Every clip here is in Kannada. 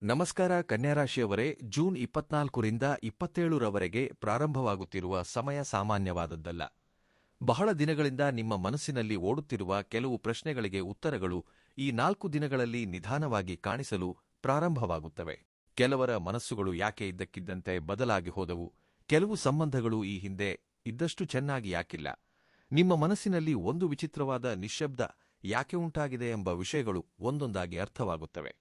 ನಮಸ್ಕಾರ ಕನ್ಯಾರಾಶಿಯವರೇ, ಜೂನ್ 24ರಿಂದ 27ರವರೆಗೆ ಪ್ರಾರಂಭವಾಗುತ್ತಿರುವ ಸಮಯ ಸಾಮಾನ್ಯವಾದದ್ದಲ್ಲ. ಬಹಳ ದಿನಗಳಿಂದ ನಿಮ್ಮ ಮನಸ್ಸಿನಲ್ಲಿ ಓಡುತ್ತಿರುವ ಕೆಲವು ಪ್ರಶ್ನೆಗಳಿಗೆ ಉತ್ತರಗಳು ಈ 4 ದಿನಗಳಲ್ಲಿ ನಿಧಾನವಾಗಿ ಕಾಣಿಸಲು ಪ್ರಾರಂಭವಾಗುತ್ತವೆ. ಕೆಲವರ ಮನಸ್ಸುಗಳು ಯಾಕೆ ಇದ್ದಕ್ಕಿದ್ದಂತೆ ಬದಲಾಗಿ ಹೋದವು, ಕೆಲವು ಸಂಬಂಧಗಳು ಈ ಹಿಂದೆ ಇದ್ದಷ್ಟು ಚೆನ್ನಾಗಿ ಯಾಕಿಲ್ಲ, ನಿಮ್ಮ ಮನಸ್ಸಿನಲ್ಲಿ ಒಂದು ವಿಚಿತ್ರವಾದ ನಿಶ್ಶಬ್ದ ಯಾಕೆ ಉಂಟಾಗಿದೆ ಎಂಬ ವಿಷಯಗಳು ಒಂದೊಂದಾಗಿ ಅರ್ಥವಾಗುತ್ತವೆ.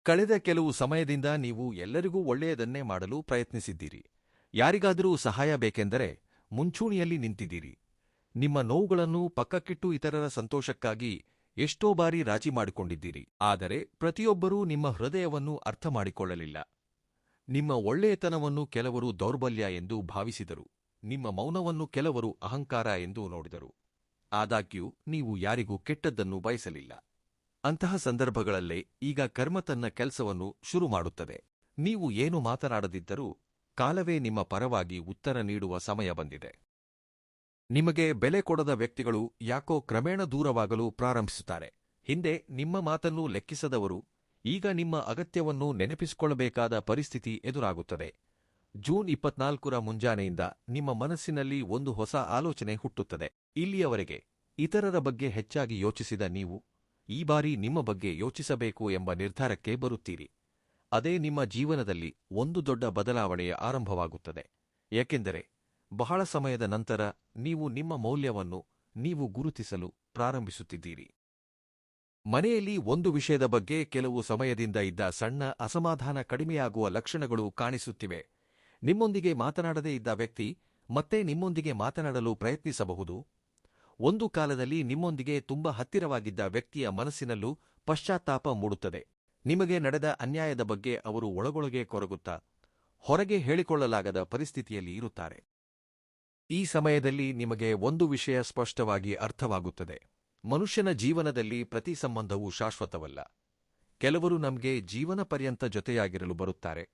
ಕಳೆದ ಕೆಲವು ಸಮಯದಿಂದ ನೀವು ಎಲ್ಲರಿಗೂ ಒಳ್ಳೆಯದನ್ನೇ ಮಾಡಲು ಪ್ರಯತ್ನಿಸಿದ್ದೀರಿ. ಯಾರಿಗಾದರೂ ಸಹಾಯ ಬೇಕೆಂದರೆ ಮುಂಚೂಣಿಯಲ್ಲಿ ನಿಂತಿದ್ದೀರಿ. ನಿಮ್ಮ ನೋವುಗಳನ್ನು ಪಕ್ಕಕ್ಕಿಟ್ಟು ಇತರರ ಸಂತೋಷಕ್ಕಾಗಿ ಎಷ್ಟೋ ಬಾರಿ ರಾಜಿ ಮಾಡಿಕೊಂಡಿದ್ದೀರಿ. ಆದರೆ ಪ್ರತಿಯೊಬ್ಬರೂ ನಿಮ್ಮ ಹೃದಯವನ್ನು ಅರ್ಥ ಮಾಡಿಕೊಳ್ಳಲಿಲ್ಲ. ನಿಮ್ಮ ಒಳ್ಳೆಯತನವನ್ನು ಕೆಲವರು ದೌರ್ಬಲ್ಯ ಎಂದು ಭಾವಿಸಿದರು, ನಿಮ್ಮ ಮೌನವನ್ನು ಕೆಲವರು ಅಹಂಕಾರ ಎಂದು ನೋಡಿದರು. ಆದಾಗ್ಯೂ ನೀವು ಯಾರಿಗೂ ಕೆಟ್ಟದ್ದನ್ನು ಬಯಸಲಿಲ್ಲ. ಅಂತಹ ಸಂದರ್ಭಗಳಲ್ಲೇ ಈಗ ಕರ್ಮ ತನ್ನ ಕೆಲಸವನ್ನು ಶುರು ಮಾಡುತ್ತದೆ. ನೀವು ಏನು ಮಾತನಾಡದಿದ್ದರೂ ಕಾಲವೇ ನಿಮ್ಮ ಪರವಾಗಿ ಉತ್ತರ ನೀಡುವ ಸಮಯ ಬಂದಿದೆ. ನಿಮಗೆ ಬೆಲೆ ಕೊಡದ ವ್ಯಕ್ತಿಗಳು ಯಾಕೋ ಕ್ರಮೇಣ ದೂರವಾಗಲು ಪ್ರಾರಂಭಿಸುತ್ತಾರೆ. ಹಿಂದೆ ನಿಮ್ಮ ಮಾತನ್ನು ಲೆಕ್ಕಿಸದವರು ಈಗ ನಿಮ್ಮ ಅಗತ್ಯವನ್ನು ನೆನಪಿಸಿಕೊಳ್ಳಬೇಕಾದ ಪರಿಸ್ಥಿತಿ ಎದುರಾಗುತ್ತದೆ. ಜೂನ್ 24ರ ಮುಂಜಾನೆಯಿಂದ ನಿಮ್ಮ ಮನಸ್ಸಿನಲ್ಲಿ ಒಂದು ಹೊಸ ಆಲೋಚನೆ ಹುಟ್ಟುತ್ತದೆ. ಇಲ್ಲಿಯವರೆಗೆ ಇತರರ ಬಗ್ಗೆ ಹೆಚ್ಚಾಗಿ ಯೋಚಿಸಿದ ನೀವು ಈ ಬಾರಿ ನಿಮ್ಮ ಬಗ್ಗೆ ಯೋಚಿಸಬೇಕು ಎಂಬ ನಿರ್ಧಾರಕ್ಕೆ ಬರುತ್ತೀರಿ. ಅದೇ ನಿಮ್ಮ ಜೀವನದಲ್ಲಿ ಒಂದು ದೊಡ್ಡ ಬದಲಾವಣೆಯ ಆರಂಭವಾಗುತ್ತದೆ. ಏಕೆಂದರೆ ಬಹಳ ಸಮಯದ ನಂತರ ನೀವು ನಿಮ್ಮ ಮೌಲ್ಯವನ್ನು ನೀವು ಗುರುತಿಸಲು ಪ್ರಾರಂಭಿಸುತ್ತಿದ್ದೀರಿ. ಮನೆಯಲ್ಲಿ ಒಂದು ವಿಷಯದ ಬಗ್ಗೆ ಕೆಲವು ಸಮಯದಿಂದ ಇದ್ದ ಸಣ್ಣ ಅಸಮಾಧಾನ ಕಡಿಮೆಯಾಗುವ ಲಕ್ಷಣಗಳು ಕಾಣಿಸುತ್ತಿವೆ. ನಿಮ್ಮೊಂದಿಗೆ ಮಾತನಾಡದೇ ಇದ್ದ ವ್ಯಕ್ತಿ ಮತ್ತೆ ನಿಮ್ಮೊಂದಿಗೆ ಮಾತನಾಡಲು ಪ್ರಯತ್ನಿಸಬಹುದು. ಒಂದು ಕಾಲದಲ್ಲಿ ನಿಮ್ಮೊಂದಿಗೆ ತುಂಬಾ ಹತ್ತಿರವಾಗಿದ್ದ ವ್ಯಕ್ತಿಯ ಮನಸ್ಸಿನಲ್ಲೂ ಪಶ್ಚಾತ್ತಾಪ ಮೂಡುತ್ತದೆ. ನಿಮಗೆ ನಡೆದ ಅನ್ಯಾಯದ ಬಗ್ಗೆ ಅವರು ಒಳಗೊಳಗೆ ಕೊರಗುತ್ತಾ ಹೊರಗೆ ಹೇಳಿಕೊಳ್ಳಲಾಗದ ಪರಿಸ್ಥಿತಿಯಲ್ಲಿ ಇರುತ್ತಾರೆ. ಈ ಸಮಯದಲ್ಲಿ ನಿಮಗೆ ಒಂದು ವಿಷಯ ಸ್ಪಷ್ಟವಾಗಿ ಅರ್ಥವಾಗುತ್ತದೆ. ಮನುಷ್ಯನ ಜೀವನದಲ್ಲಿ ಪ್ರತಿ ಸಂಬಂಧವೂ ಶಾಶ್ವತವಲ್ಲ. ಕೆಲವರು ನಮಗೆ ಜೀವನ ಪರ್ಯಂತ ಜೊತೆಯಾಗಿರಲು ಬರುತ್ತಾರೆ,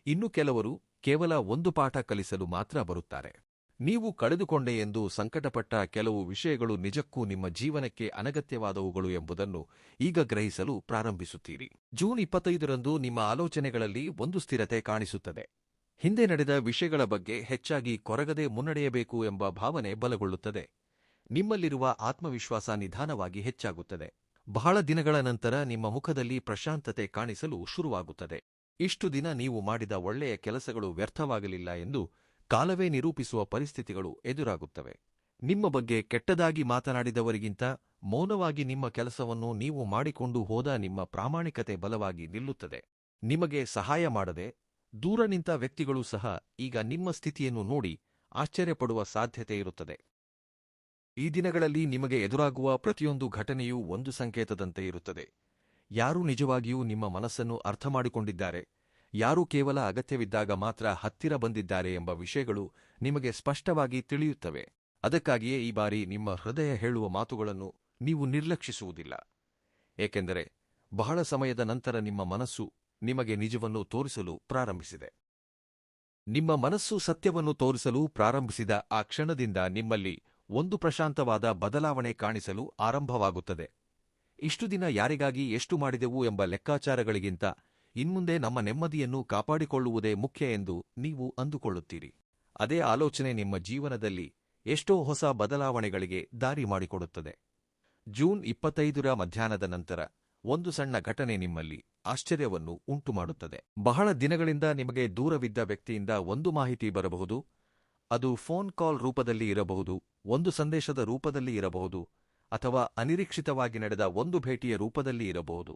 ಇನ್ನು ಕೆಲವರು ಕೇವಲ ಒಂದು ಪಾಠ ಕಲಿಸಲು ಮಾತ್ರ ಬರುತ್ತಾರೆ. ನೀವು ಕಳೆದುಕೊಂಡೆ ಎಂದು ಸಂಕಟಪಟ್ಟ ಕೆಲವು ವಿಷಯಗಳು ನಿಜಕ್ಕೂ ನಿಮ್ಮ ಜೀವನಕ್ಕೆ ಅನಗತ್ಯವಾದವುಗಳು ಎಂಬುದನ್ನು ಈಗ ಗ್ರಹಿಸಲು ಪ್ರಾರಂಭಿಸುತ್ತೀರಿ. ಜೂನ್ 25ರಂದು ನಿಮ್ಮ ಆಲೋಚನೆಗಳಲ್ಲಿ ಒಂದು ಸ್ಥಿರತೆ ಕಾಣಿಸುತ್ತದೆ. ಹಿಂದೆ ನಡೆದ ವಿಷಯಗಳ ಬಗ್ಗೆ ಹೆಚ್ಚಾಗಿ ಕೊರಗದೆ ಮುನ್ನಡೆಯಬೇಕು ಎಂಬ ಭಾವನೆ ಬಲಗೊಳ್ಳುತ್ತದೆ. ನಿಮ್ಮಲ್ಲಿರುವ ಆತ್ಮವಿಶ್ವಾಸ ನಿಧಾನವಾಗಿ ಹೆಚ್ಚಾಗುತ್ತದೆ. ಬಹಳ ದಿನಗಳ ನಂತರ ನಿಮ್ಮ ಮುಖದಲ್ಲಿ ಪ್ರಶಾಂತತೆ ಕಾಣಿಸಲು ಶುರುವಾಗುತ್ತದೆ. ಇಷ್ಟು ದಿನ ನೀವು ಮಾಡಿದ ಒಳ್ಳೆಯ ಕೆಲಸಗಳು ವ್ಯರ್ಥವಾಗಲಿಲ್ಲ ಎಂದು ಕಾಲವೇ ನಿರೂಪಿಸುವ ಪರಿಸ್ಥಿತಿಗಳು ಎದುರಾಗುತ್ತವೆ. ನಿಮ್ಮ ಬಗ್ಗೆ ಕೆಟ್ಟದಾಗಿ ಮಾತನಾಡಿದವರಿಗಿಂತ ಮೌನವಾಗಿ ನಿಮ್ಮ ಕೆಲಸವನ್ನು ನೀವು ಮಾಡಿಕೊಂಡು ಹೋದ ನಿಮ್ಮ ಪ್ರಾಮಾಣಿಕತೆ ಬಲವಾಗಿ ನಿಲ್ಲುತ್ತದೆ. ನಿಮಗೆ ಸಹಾಯ ಮಾಡದೆ ದೂರ ನಿಂತ ವ್ಯಕ್ತಿಗಳೂ ಸಹ ಈಗ ನಿಮ್ಮ ಸ್ಥಿತಿಯನ್ನು ನೋಡಿ ಆಶ್ಚರ್ಯಪಡುವ ಸಾಧ್ಯತೆ ಇರುತ್ತದೆ. ಈ ದಿನಗಳಲ್ಲಿ ನಿಮಗೆ ಎದುರಾಗುವ ಪ್ರತಿಯೊಂದು ಘಟನೆಯೂ ಒಂದು ಸಂಕೇತದಂತೆ ಇರುತ್ತದೆ. ಯಾರು ನಿಜವಾಗಿಯೂ ನಿಮ್ಮ ಮನಸ್ಸನ್ನು ಅರ್ಥಮಾಡಿಕೊಂಡಿದ್ದಾರೆ, ಯಾರು ಕೇವಲ ಅಗತ್ಯವಿದ್ದಾಗ ಮಾತ್ರ ಹತ್ತಿರ ಬಂದಿದ್ದಾರೆ ಎಂಬ ವಿಷಯಗಳು ನಿಮಗೆ ಸ್ಪಷ್ಟವಾಗಿ ತಿಳಿಯುತ್ತವೆ. ಅದಕ್ಕಾಗಿಯೇ ಈ ಬಾರಿ ನಿಮ್ಮ ಹೃದಯ ಹೇಳುವ ಮಾತುಗಳನ್ನು ನೀವು ನಿರ್ಲಕ್ಷಿಸುವುದಿಲ್ಲ. ಏಕೆಂದರೆ ಬಹಳ ಸಮಯದ ನಂತರ ನಿಮ್ಮ ಮನಸ್ಸು ನಿಮಗೆ ನಿಜವನ್ನು ತೋರಿಸಲು ಪ್ರಾರಂಭಿಸಿದೆ. ನಿಮ್ಮ ಮನಸ್ಸು ಸತ್ಯವನ್ನು ತೋರಿಸಲು ಪ್ರಾರಂಭಿಸಿದ ಆ ಕ್ಷಣದಿಂದ ನಿಮ್ಮಲ್ಲಿ ಒಂದು ಪ್ರಶಾಂತವಾದ ಬದಲಾವಣೆ ಕಾಣಿಸಲು ಆರಂಭವಾಗುತ್ತದೆ. ಇಷ್ಟು ದಿನ ಯಾರಿಗಾಗಿ ಎಷ್ಟು ಮಾಡಿದೆವು ಎಂಬ ಲೆಕ್ಕಾಚಾರಗಳಿಗಿಂತ ಇನ್ಮುಂದೆ ನಮ್ಮ ನೆಮ್ಮದಿಯನ್ನು ಕಾಪಾಡಿಕೊಳ್ಳುವುದೇ ಮುಖ್ಯ ಎಂದು ನೀವು ಅಂದುಕೊಳ್ಳುತ್ತೀರಿ. ಅದೇ ಆಲೋಚನೆ ನಿಮ್ಮ ಜೀವನದಲ್ಲಿ ಎಷ್ಟೋ ಹೊಸ ಬದಲಾವಣೆಗಳಿಗೆ ದಾರಿ ಮಾಡಿಕೊಡುತ್ತದೆ. ಜೂನ್ 25ರ ಮಧ್ಯಾಹ್ನದ ನಂತರ ಒಂದು ಸಣ್ಣ ಘಟನೆ ನಿಮ್ಮಲ್ಲಿ ಆಶ್ಚರ್ಯವನ್ನು ಉಂಟುಮಾಡುತ್ತದೆ. ಬಹಳ ದಿನಗಳಿಂದ ನಿಮಗೆ ದೂರವಿದ್ದ ವ್ಯಕ್ತಿಯಿಂದ ಒಂದು ಮಾಹಿತಿ ಬರಬಹುದು. ಅದು ಫೋನ್ ಕಾಲ್ ರೂಪದಲ್ಲಿ ಇರಬಹುದು, ಒಂದು ಸಂದೇಶದ ರೂಪದಲ್ಲಿ ಇರಬಹುದು, ಅಥವಾ ಅನಿರೀಕ್ಷಿತವಾಗಿ ನಡೆದ ಒಂದು ಭೇಟಿಯ ರೂಪದಲ್ಲಿ ಇರಬಹುದು.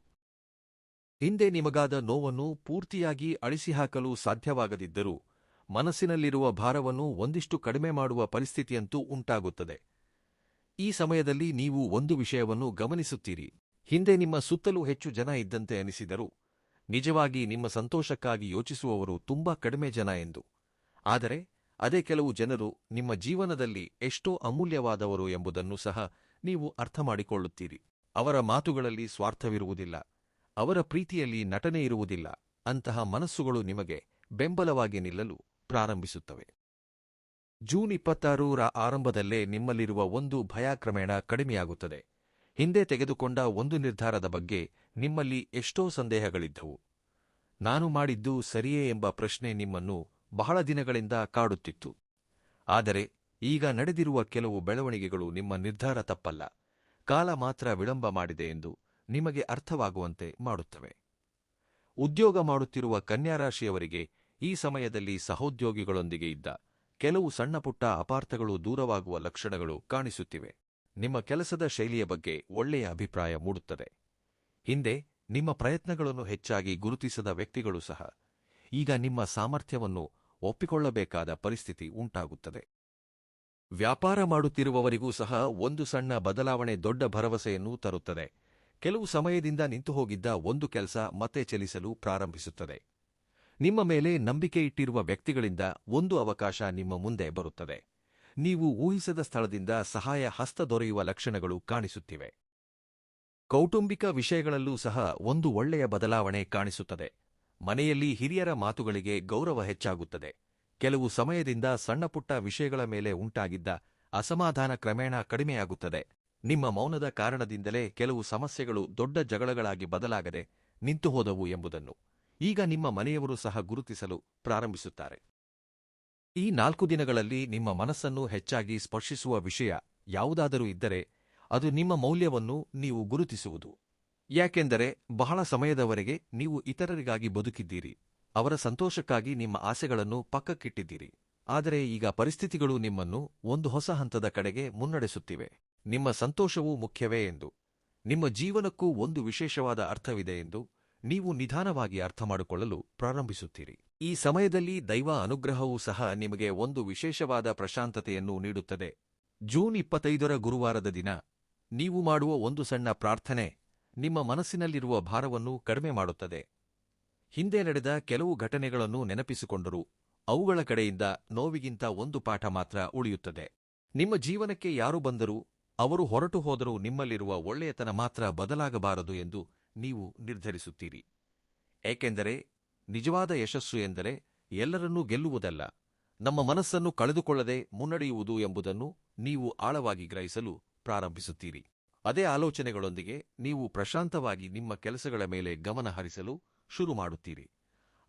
ಹಿಂದೆ ನಿಮಗಾದ ನೋವನ್ನು ಪೂರ್ತಿಯಾಗಿ ಅಳಿಸಿಹಾಕಲು ಸಾಧ್ಯವಾಗದಿದ್ದರೂ ಮನಸ್ಸಿನಲ್ಲಿರುವ ಭಾರವನ್ನು ಒಂದಿಷ್ಟು ಕಡಿಮೆ ಮಾಡುವ ಪರಿಸ್ಥಿತಿಯಂತೂ ಉಂಟಾಗುತ್ತದೆ. ಈ ಸಮಯದಲ್ಲಿ ನೀವು ಒಂದು ವಿಷಯವನ್ನು ಗಮನಿಸುತ್ತೀರಿ. ಹಿಂದೆ ನಿಮ್ಮ ಸುತ್ತಲೂ ಹೆಚ್ಚು ಜನ ಇದ್ದಂತೆ ಅನಿಸಿದರೂ ನಿಜವಾಗಿ ನಿಮ್ಮ ಸಂತೋಷಕ್ಕಾಗಿ ಯೋಚಿಸುವವರು ತುಂಬಾ ಕಡಿಮೆ ಜನ ಎಂದು. ಆದರೆ ಅದೇ ಕೆಲವು ಜನರು ನಿಮ್ಮ ಜೀವನದಲ್ಲಿ ಎಷ್ಟೋ ಅಮೂಲ್ಯವಾದವರು ಎಂಬುದನ್ನು ಸಹ ನೀವು ಅರ್ಥಮಾಡಿಕೊಳ್ಳುತ್ತೀರಿ. ಅವರ ಮಾತುಗಳಲ್ಲಿ ಸ್ವಾರ್ಥವಿರುವುದಿಲ್ಲ, ಅವರ ಪ್ರೀತಿಯಲ್ಲಿ ನಟನೆ ಇರುವುದಿಲ್ಲ. ಅಂತಹ ಮನಸ್ಸುಗಳು ನಿಮಗೆ ಬೆಂಬಲವಾಗಿ ನಿಲ್ಲಲು ಪ್ರಾರಂಭಿಸುತ್ತವೆ. ಜೂನ್ 26ರ ಆರಂಭದಲ್ಲೇ ನಿಮ್ಮಲ್ಲಿರುವ ಒಂದು ಭಯ ಕ್ರಮೇಣ ಕಡಿಮೆಯಾಗುತ್ತದೆ. ಹಿಂದೆ ತೆಗೆದುಕೊಂಡ ಒಂದು ನಿರ್ಧಾರದ ಬಗ್ಗೆ ನಿಮ್ಮಲ್ಲಿ ಎಷ್ಟೋ ಸಂದೇಹಗಳಿದ್ದವು. ನಾನು ಮಾಡಿದ್ದು ಸರಿಯೇ ಎಂಬ ಪ್ರಶ್ನೆ ನಿಮ್ಮನ್ನು ಬಹಳ ದಿನಗಳಿಂದ ಕಾಡುತ್ತಿತ್ತು. ಆದರೆ ಈಗ ನಡೆದಿರುವ ಕೆಲವು ಬೆಳವಣಿಗೆಗಳು ನಿಮ್ಮ ನಿರ್ಧಾರ ತಪ್ಪಲ್ಲ, ಕಾಲ ಮಾತ್ರ ವಿಳಂಬ ಮಾಡಿದೆ ಎಂದು ನಿಮಗೆ ಅರ್ಥವಾಗುವಂತೆ ಮಾಡುತ್ತವೆ. ಉದ್ಯೋಗ ಮಾಡುತ್ತಿರುವ ಕನ್ಯಾರಾಶಿಯವರಿಗೆ ಈ ಸಮಯದಲ್ಲಿ ಸಹೋದ್ಯೋಗಿಗಳೊಂದಿಗೆ ಇದ್ದ ಕೆಲವು ಸಣ್ಣಪುಟ್ಟ ಅಪಾರ್ಥಗಳು ದೂರವಾಗುವ ಲಕ್ಷಣಗಳು ಕಾಣಿಸುತ್ತಿವೆ. ನಿಮ್ಮ ಕೆಲಸದ ಶೈಲಿಯ ಬಗ್ಗೆ ಒಳ್ಳೆಯ ಅಭಿಪ್ರಾಯ ಮೂಡುತ್ತದೆ. ಹಿಂದೆ ನಿಮ್ಮ ಪ್ರಯತ್ನಗಳನ್ನು ಹೆಚ್ಚಾಗಿ ಗುರುತಿಸದ ವ್ಯಕ್ತಿಗಳು ಸಹ ಈಗ ನಿಮ್ಮ ಸಾಮರ್ಥ್ಯವನ್ನು ಒಪ್ಪಿಕೊಳ್ಳಬೇಕಾದ ಪರಿಸ್ಥಿತಿ ಉಂಟಾಗುತ್ತದೆ. ವ್ಯಾಪಾರ ಮಾಡುತ್ತಿರುವವರಿಗೂ ಸಹ ಒಂದು ಸಣ್ಣ ಬದಲಾವಣೆ ದೊಡ್ಡ ಭರವಸೆಯನ್ನು ತರುತ್ತದೆ. ಕೆಲವು ಸಮಯದಿಂದ ನಿಂತುಹೋಗಿದ್ದ ಒಂದು ಕೆಲಸ ಮತ್ತೆ ಚಲಿಸಲು ಪ್ರಾರಂಭಿಸುತ್ತದೆ. ನಿಮ್ಮ ಮೇಲೆ ನಂಬಿಕೆ ಇಟ್ಟಿರುವ ವ್ಯಕ್ತಿಗಳಿಂದ ಒಂದು ಅವಕಾಶ ನಿಮ್ಮ ಮುಂದೆ ಬರುತ್ತದೆ. ನೀವು ಊಹಿಸದ ಸ್ಥಳದಿಂದ ಸಹಾಯ ಹಸ್ತ ದೊರೆಯುವ ಲಕ್ಷಣಗಳು ಕಾಣಿಸುತ್ತಿವೆ. ಕೌಟುಂಬಿಕ ವಿಷಯಗಳಲ್ಲೂ ಸಹ ಒಂದು ಒಳ್ಳೆಯ ಬದಲಾವಣೆ ಕಾಣಿಸುತ್ತದೆ. ಮನೆಯಲ್ಲಿ ಹಿರಿಯರ ಮಾತುಗಳಿಗೆ ಗೌರವ ಹೆಚ್ಚಾಗುತ್ತದೆ. ಕೆಲವು ಸಮಯದಿಂದ ಸಣ್ಣಪುಟ್ಟ ವಿಷಯಗಳ ಮೇಲೆ ಉಂಟಾಗಿದ್ದ ಅಸಮಾಧಾನ ಕ್ರಮೇಣ ಕಡಿಮೆಯಾಗುತ್ತದೆ. ನಿಮ್ಮ ಮೌನದ ಕಾರಣದಿಂದಲೇ ಕೆಲವು ಸಮಸ್ಯೆಗಳು ದೊಡ್ಡ ಜಗಳಗಳಾಗಿ ಬದಲಾಗದೆ ನಿಂತುಹೋದವು ಎಂಬುದನ್ನು ಈಗ ನಿಮ್ಮ ಮನೆಯವರು ಸಹ ಗುರುತಿಸಲು ಪ್ರಾರಂಭಿಸುತ್ತಾರೆ. ಈ 4 ದಿನಗಳಲ್ಲಿ ನಿಮ್ಮ ಮನಸ್ಸನ್ನು ಹೆಚ್ಚಾಗಿ ಸ್ಪರ್ಶಿಸುವ ವಿಷಯ ಯಾವುದಾದರೂ ಇದ್ದರೆ ಅದು ನಿಮ್ಮ ಮೌಲ್ಯವನ್ನು ನೀವು ಗುರುತಿಸುವುದು. ಯಾಕೆಂದರೆ ಬಹಳ ಸಮಯದವರೆಗೆ ನೀವು ಇತರರಿಗಾಗಿ ಬದುಕಿದ್ದೀರಿ, ಅವರ ಸಂತೋಷಕ್ಕಾಗಿ ನಿಮ್ಮ ಆಸೆಗಳನ್ನು ಪಕ್ಕಕ್ಕಿಟ್ಟಿದ್ದೀರಿ. ಆದರೆ ಈಗ ಪರಿಸ್ಥಿತಿಗಳು ನಿಮ್ಮನ್ನು ಒಂದು ಹೊಸ ಹಂತದ ಕಡೆಗೆ ಮುನ್ನಡೆಸುತ್ತಿವೆ. ನಿಮ್ಮ ಸಂತೋಷವೂ ಮುಖ್ಯವೇ ಎಂದು, ನಿಮ್ಮ ಜೀವನಕ್ಕೂ ಒಂದು ವಿಶೇಷವಾದ ಅರ್ಥವಿದೆ ಎಂದು ನೀವು ನಿಧಾನವಾಗಿ ಅರ್ಥಮಾಡಿಕೊಳ್ಳಲು ಪ್ರಾರಂಭಿಸುತ್ತೀರಿ. ಈ ಸಮಯದಲ್ಲಿ ದೈವ ಅನುಗ್ರಹವೂ ಸಹ ನಿಮಗೆ ಒಂದು ವಿಶೇಷವಾದ ಪ್ರಶಾಂತತೆಯನ್ನು ನೀಡುತ್ತದೆ. ಜೂನ್ 25ರ ಗುರುವಾರದ ದಿನ ನೀವು ಮಾಡುವ ಒಂದು ಸಣ್ಣ ಪ್ರಾರ್ಥನೆ ನಿಮ್ಮ ಮನಸ್ಸಿನಲ್ಲಿರುವ ಭಾರವನ್ನು ಕಡಿಮೆ ಮಾಡುತ್ತದೆ. ಹಿಂದೆ ನಡೆದ ಕೆಲವು ಘಟನೆಗಳನ್ನು ನೆನಪಿಸಿಕೊಂಡರೂ ಅವುಗಳ ಕಡೆಯಿಂದ ನೋವಿಗಿಂತ ಒಂದು ಪಾಠ ಮಾತ್ರ ಉಳಿಯುತ್ತದೆ. ನಿಮ್ಮ ಜೀವನಕ್ಕೆ ಯಾರು ಬಂದರೂ ಅವರು ಹೊರಟು ಹೋದರೂ ನಿಮ್ಮಲ್ಲಿರುವ ಒಳ್ಳೆಯತನ ಮಾತ್ರ ಬದಲಾಗಬಾರದು ಎಂದು ನೀವು ನಿರ್ಧರಿಸುತ್ತೀರಿ. ಏಕೆಂದರೆ ನಿಜವಾದ ಯಶಸ್ಸು ಎಂದರೆ ಎಲ್ಲರನ್ನೂ ಗೆಲ್ಲುವುದಲ್ಲ, ನಮ್ಮ ಮನಸ್ಸನ್ನು ಕಳೆದುಕೊಳ್ಳದೆ ಮುನ್ನಡೆಯುವುದು ಎಂಬುದನ್ನು ನೀವು ಆಳವಾಗಿ ಗ್ರಹಿಸಲು ಪ್ರಾರಂಭಿಸುತ್ತೀರಿ. ಅದೇ ಆಲೋಚನೆಗಳೊಂದಿಗೆ ನೀವು ಪ್ರಶಾಂತವಾಗಿ ನಿಮ್ಮ ಕೆಲಸಗಳ ಮೇಲೆ ಗಮನ ಹರಿಸಲು ಶುರು ಮಾಡುತ್ತೀರಿ.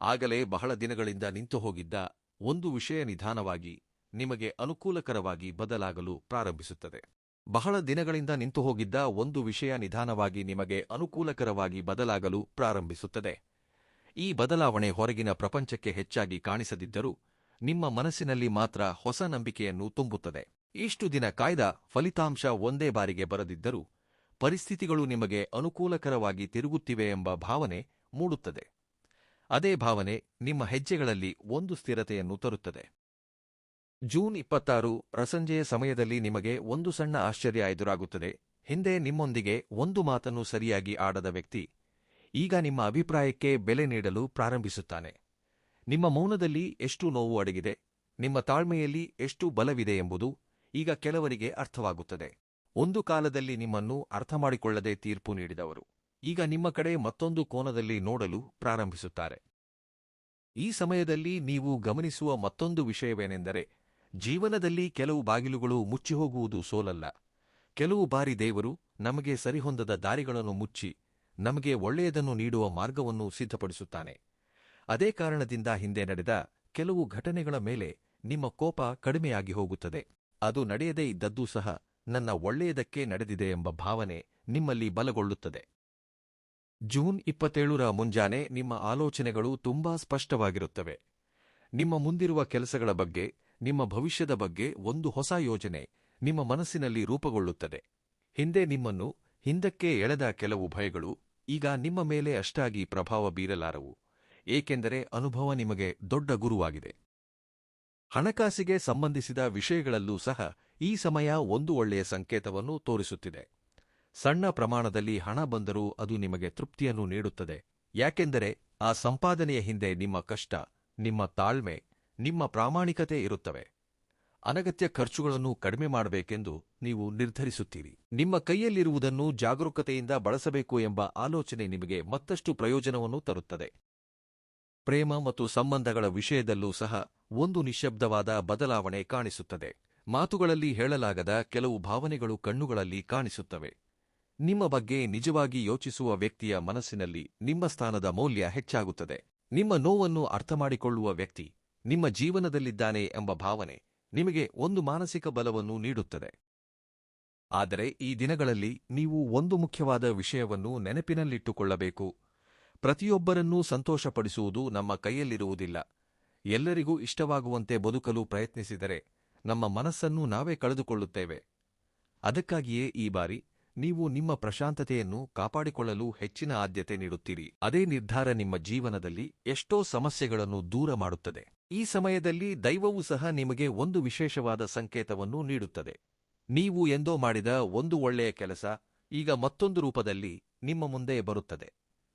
ಆಗಲೇ ಬಹಳ ದಿನಗಳಿಂದ ನಿಂತುಹೋಗಿದ್ದ ಒಂದು ವಿಷಯ ನಿಧಾನವಾಗಿ ನಿಮಗೆ ಅನುಕೂಲಕರವಾಗಿ ಬದಲಾಗಲು ಪ್ರಾರಂಭಿಸುತ್ತದೆ. ಬಹಳ ದಿನಗಳಿಂದ ನಿಂತುಹೋಗಿದ್ದ ಒಂದು ವಿಷಯ ನಿಧಾನವಾಗಿ ನಿಮಗೆ ಅನುಕೂಲಕರವಾಗಿ ಬದಲಾಗಲು ಪ್ರಾರಂಭಿಸುತ್ತದೆ. ಈ ಬದಲಾವಣೆ ಹೊರಗಿನ ಪ್ರಪಂಚಕ್ಕೆ ಹೆಚ್ಚಾಗಿ ಕಾಣಿಸದಿದ್ದರೂ ನಿಮ್ಮ ಮನಸ್ಸಿನಲ್ಲಿ ಮಾತ್ರ ಹೊಸ ನಂಬಿಕೆಯನ್ನು ತುಂಬುತ್ತದೆ. ಇಷ್ಟು ದಿನ ಕಾಯ್ದ ಫಲಿತಾಂಶ ಒಂದೇ ಬಾರಿಗೆ ಬರದಿದ್ದರೂ ಪರಿಸ್ಥಿತಿಗಳು ನಿಮಗೆ ಅನುಕೂಲಕರವಾಗಿ ತಿರುಗುತ್ತಿವೆ ಎಂಬ ಭಾವನೆ ಮೂಡುತ್ತದೆ. ಅದೇ ಭಾವನೆ ನಿಮ್ಮ ಹೆಜ್ಜೆಗಳಲ್ಲಿ ಒಂದು ಸ್ಥಿರತೆಯನ್ನು ತರುತ್ತದೆ. ಜೂನ್ 26 ರಸಂಜೆಯ ಸಮಯದಲ್ಲಿ ನಿಮಗೆ ಒಂದು ಸಣ್ಣ ಆಶ್ಚರ್ಯ ಎದುರಾಗುತ್ತದೆ. ಹಿಂದೆ ನಿಮ್ಮೊಂದಿಗೆ ಒಂದು ಮಾತನ್ನು ಸರಿಯಾಗಿ ಆಡದ ವ್ಯಕ್ತಿ ಈಗ ನಿಮ್ಮ ಅಭಿಪ್ರಾಯಕ್ಕೆ ಬೆಲೆ ನೀಡಲು ಪ್ರಾರಂಭಿಸುತ್ತಾನೆ. ನಿಮ್ಮ ಮೌನದಲ್ಲಿ ಎಷ್ಟು ನೋವು ಅಡಗಿದೆ, ನಿಮ್ಮ ತಾಳ್ಮೆಯಲ್ಲಿ ಎಷ್ಟು ಬಲವಿದೆ ಎಂಬುದು ಈಗ ಕೆಲವರಿಗೆ ಅರ್ಥವಾಗುತ್ತದೆ. ಒಂದು ಕಾಲದಲ್ಲಿ ನಿಮ್ಮನ್ನು ಅರ್ಥಮಾಡಿಕೊಳ್ಳದೆ ತೀರ್ಪು ನೀಡಿದವರು ಈಗ ನಿಮ್ಮ ಕಡೆ ಮತ್ತೊಂದು ಕೋನದಲ್ಲಿ ನೋಡಲು ಪ್ರಾರಂಭಿಸುತ್ತಾರೆ. ಈ ಸಮಯದಲ್ಲಿ ನೀವು ಗಮನಿಸುವ ಮತ್ತೊಂದು ವಿಷಯವೇನೆಂದರೆ, ಜೀವನದಲ್ಲಿ ಕೆಲವು ಬಾಗಿಲುಗಳು ಮುಚ್ಚಿಹೋಗುವುದು ಸೋಲಲ್ಲ. ಕೆಲವು ಬಾರಿ ದೇವರು ನಮಗೆ ಸರಿಹೊಂದದ ದಾರಿಗಳನ್ನು ಮುಚ್ಚಿ ನಮಗೆ ಒಳ್ಳೆಯದನ್ನು ನೀಡುವ ಮಾರ್ಗವನ್ನು ಸಿದ್ಧಪಡಿಸುತ್ತಾನೆ. ಅದೇ ಕಾರಣದಿಂದ ಹಿಂದೆ ನಡೆದ ಕೆಲವು ಘಟನೆಗಳ ಮೇಲೆ ನಿಮ್ಮ ಕೋಪ ಕಡಿಮೆಯಾಗಿ ಹೋಗುತ್ತದೆ. ಅದು ನಡೆಯದೇ ಇದ್ದದ್ದೂ ಸಹ ನನ್ನ ಒಳ್ಳೆಯದಕ್ಕೆ ನಡೆದಿದೆ ಎಂಬ ಭಾವನೆ ನಿಮ್ಮಲ್ಲಿ ಬಲಗೊಳ್ಳುತ್ತದೆ. ಜೂನ್ 27ರ ಮುಂಜಾನೆ ನಿಮ್ಮ ಆಲೋಚನೆಗಳು ತುಂಬಾ ಸ್ಪಷ್ಟವಾಗಿರುತ್ತವೆ. ನಿಮ್ಮ ಮುಂದಿರುವ ಕೆಲಸಗಳ ಬಗ್ಗೆ, ನಿಮ್ಮ ಭವಿಷ್ಯದ ಬಗ್ಗೆ ಒಂದು ಹೊಸ ಯೋಜನೆ ನಿಮ್ಮ ಮನಸ್ಸಿನಲ್ಲಿ ರೂಪುಗೊಳ್ಳುತ್ತದೆ. ಹಿಂದೆ ನಿಮ್ಮನ್ನು ಹಿಂದಕ್ಕೆ ಎಳೆದ ಕೆಲವು ಭಯಗಳು ಈಗ ನಿಮ್ಮ ಮೇಲೆ ಅಷ್ಟಾಗಿ ಪ್ರಭಾವ ಬೀರಲಾರವು, ಏಕೆಂದರೆ ಅನುಭವ ನಿಮಗೆ ದೊಡ್ಡ ಗುರುವಾಗಿದೆ. ಹಣಕಾಸಿಗೆ ಸಂಬಂಧಿಸಿದ ವಿಷಯಗಳಲ್ಲೂ ಸಹ ಈ ಸಮಯ ಒಂದು ಒಳ್ಳೆಯ ಸಂಕೇತವನ್ನು ತೋರಿಸುತ್ತಿದೆ. ಸಣ್ಣ ಪ್ರಮಾಣದಲ್ಲಿ ಹಣ ಬಂದರೂ ಅದು ನಿಮಗೆ ತೃಪ್ತಿಯನ್ನು ನೀಡುತ್ತದೆ, ಯಾಕೆಂದರೆ ಆ ಸಂಪಾದನೆಯ ಹಿಂದೆ ನಿಮ್ಮ ಕಷ್ಟ, ನಿಮ್ಮ ತಾಳ್ಮೆ, ನಿಮ್ಮ ಪ್ರಾಮಾಣಿಕತೆ ಇರುತ್ತವೆ. ಅನಗತ್ಯ ಖರ್ಚುಗಳನ್ನು ಕಡಿಮೆ ಮಾಡಬೇಕೆಂದು ನೀವು ನಿರ್ಧರಿಸುತ್ತೀರಿ. ನಿಮ್ಮ ಕೈಯಲ್ಲಿರುವುದನ್ನು ಜಾಗರೂಕತೆಯಿಂದ ಬಳಸಬೇಕು ಎಂಬ ಆಲೋಚನೆ ನಿಮಗೆ ಮತ್ತಷ್ಟು ಪ್ರಯೋಜನವನ್ನು ತರುತ್ತದೆ. ಪ್ರೇಮ ಮತ್ತು ಸಂಬಂಧಗಳ ವಿಷಯದಲ್ಲೂ ಸಹ ಒಂದು ನಿಶ್ಶಬ್ದವಾದ ಬದಲಾವಣೆ ಕಾಣಿಸುತ್ತದೆ. ಮಾತುಗಳಲ್ಲಿ ಹೇಳಲಾಗದ ಕೆಲವು ಭಾವನೆಗಳು ಕಣ್ಣುಗಳಲ್ಲಿ ಕಾಣಿಸುತ್ತವೆ. ನಿಮ್ಮ ಬಗ್ಗೆ ನಿಜವಾಗಿ ಯೋಚಿಸುವ ವ್ಯಕ್ತಿಯ ಮನಸ್ಸಿನಲ್ಲಿ ನಿಮ್ಮ ಸ್ಥಾನದ ಮೌಲ್ಯ ಹೆಚ್ಚಾಗುತ್ತದೆ. ನಿಮ್ಮ ನೋವನ್ನು ಅರ್ಥಮಾಡಿಕೊಳ್ಳುವ ವ್ಯಕ್ತಿ ನಿಮ್ಮ ಜೀವನದಲ್ಲಿದ್ದಾನೆ ಎಂಬ ಭಾವನೆ ನಿಮಗೆ ಒಂದು ಮಾನಸಿಕ ಬಲವನ್ನು ನೀಡುತ್ತದೆ. ಆದರೆ ಈ ದಿನಗಳಲ್ಲಿ ನೀವು ಒಂದು ಮುಖ್ಯವಾದ ವಿಷಯವನ್ನು ನೆನಪಿನಲ್ಲಿಟ್ಟುಕೊಳ್ಳಬೇಕು. ಪ್ರತಿಯೊಬ್ಬರನ್ನೂ ಸಂತೋಷಪಡಿಸುವುದು ನಮ್ಮ ಕೈಯಲ್ಲಿರುವುದಿಲ್ಲ. ಎಲ್ಲರಿಗೂ ಇಷ್ಟವಾಗುವಂತೆ ಬದುಕಲು ಪ್ರಯತ್ನಿಸಿದರೆ ನಮ್ಮ ಮನಸ್ಸನ್ನು ನಾವೇ ಕಳೆದುಕೊಳ್ಳುತ್ತೇವೆ. ಅದಕ್ಕಾಗಿಯೇ ಈ ಬಾರಿ ನೀವು ನಿಮ್ಮ ಪ್ರಶಾಂತತೆಯನ್ನು ಕಾಪಾಡಿಕೊಳ್ಳಲು ಹೆಚ್ಚಿನ ಆದ್ಯತೆ ನೀಡುತ್ತೀರಿ. ಅದೇ ನಿರ್ಧಾರ ನಿಮ್ಮ ಜೀವನದಲ್ಲಿ ಎಷ್ಟೋ ಸಮಸ್ಯೆಗಳನ್ನು ದೂರ ಮಾಡುತ್ತದೆ. ಈ ಸಮಯದಲ್ಲಿ ದೈವವೂ ಸಹ ನಿಮಗೆ ಒಂದು ವಿಶೇಷವಾದ ಸಂಕೇತವನ್ನು ನೀಡುತ್ತದೆ. ನೀವು ಎಂದೋ ಮಾಡಿದ ಒಂದು ಒಳ್ಳೆಯ ಕೆಲಸ ಈಗ ಮತ್ತೊಂದು ರೂಪದಲ್ಲಿ ನಿಮ್ಮ ಮುಂದೆ ಬರುತ್ತದೆ.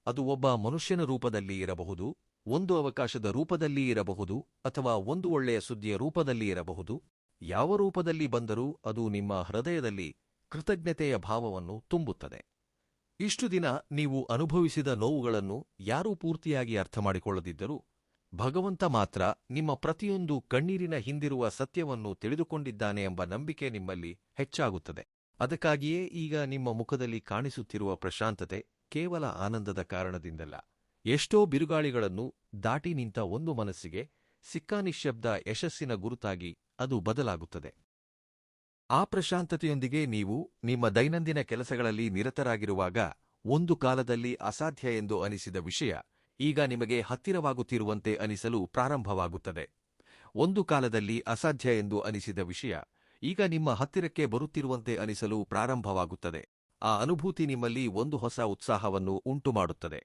ಅದು ಒಬ್ಬ ಮನುಷ್ಯನ ರೂಪದಲ್ಲಿ ಇರಬಹುದು, ಒಂದು ಅವಕಾಶದ ರೂಪದಲ್ಲಿ ಇರಬಹುದು, ಅಥವಾ ಒಂದು ಒಳ್ಳೆಯ ಸುದ್ದಿಯ ರೂಪದಲ್ಲಿ ಇರಬಹುದು. ಯಾವ ರೂಪದಲ್ಲಿ ಬಂದರೂ ಅದು ನಿಮ್ಮ ಹೃದಯದಲ್ಲಿ ಕೃತಜ್ಞತೆಯ ಭಾವವನ್ನು ತುಂಬುತ್ತದೆ. ಇಷ್ಟು ದಿನ ನೀವು ಅನುಭವಿಸಿದ ನೋವುಗಳನ್ನು ಯಾರೂ ಪೂರ್ತಿಯಾಗಿ ಅರ್ಥಮಾಡಿಕೊಳ್ಳದಿದ್ದರೂ ಭಗವಂತ ಮಾತ್ರ ನಿಮ್ಮ ಪ್ರತಿಯೊಂದು ಕಣ್ಣೀರಿನ ಹಿಂದಿರುವ ಸತ್ಯವನ್ನು ತಿಳಿದುಕೊಂಡಿದ್ದಾನೆ ಎಂಬ ನಂಬಿಕೆ ನಿಮ್ಮಲ್ಲಿ ಹೆಚ್ಚಾಗುತ್ತದೆ. ಅದಕ್ಕಾಗಿಯೇ ಈಗ ನಿಮ್ಮ ಮುಖದಲ್ಲಿ ಕಾಣಿಸುತ್ತಿರುವ ಪ್ರಶಾಂತತೆ ಕೇವಲ ಆನಂದದ ಕಾರಣದಿಂದಲ್ಲ, ಎಷ್ಟೋ ಬಿರುಗಾಳಿಗಳನ್ನು ದಾಟಿ ನಿಂತ ಒಂದು ಮನಸ್ಸಿಗೆ ಸಿಕ್ಕ ನಿಶ್ಶಬ್ದ ಯಶಸ್ಸಿನ ಗುರುತಾಗಿ ಅದು ಬದಲಾಗುತ್ತದೆ. ಆ ಪ್ರಶಾಂತತೆಯೊಂದಿಗೆ ನೀವು ನಿಮ್ಮ ದೈನಂದಿನ ಕೆಲಸಗಳಲ್ಲಿ ನಿರತರಾಗಿರುವಾಗ ಒಂದು ಕಾಲದಲ್ಲಿ ಅಸಾಧ್ಯ ಎಂದು ಅನಿಸಿದ ವಿಷಯ ಈಗ ನಿಮಗೆ ಹತ್ತಿರವಾಗುತ್ತಿರುವಂತೆ ಅನಿಸಲು ಪ್ರಾರಂಭವಾಗುತ್ತದೆ. ಒಂದು ಕಾಲದಲ್ಲಿ ಅಸಾಧ್ಯ ಎಂದು ಅನಿಸಿದ ವಿಷಯ ಈಗ ನಿಮ್ಮ ಹತ್ತಿರಕ್ಕೆ ಬರುತ್ತಿರುವಂತೆ ಅನಿಸಲು ಪ್ರಾರಂಭವಾಗುತ್ತದೆ. ಆ ಅನುಭೂತಿ ನಿಮ್ಮಲ್ಲಿ ಒಂದು ಹೊಸ ಉತ್ಸಾಹವನ್ನು ಉಂಟುಮಾಡುತ್ತದೆ.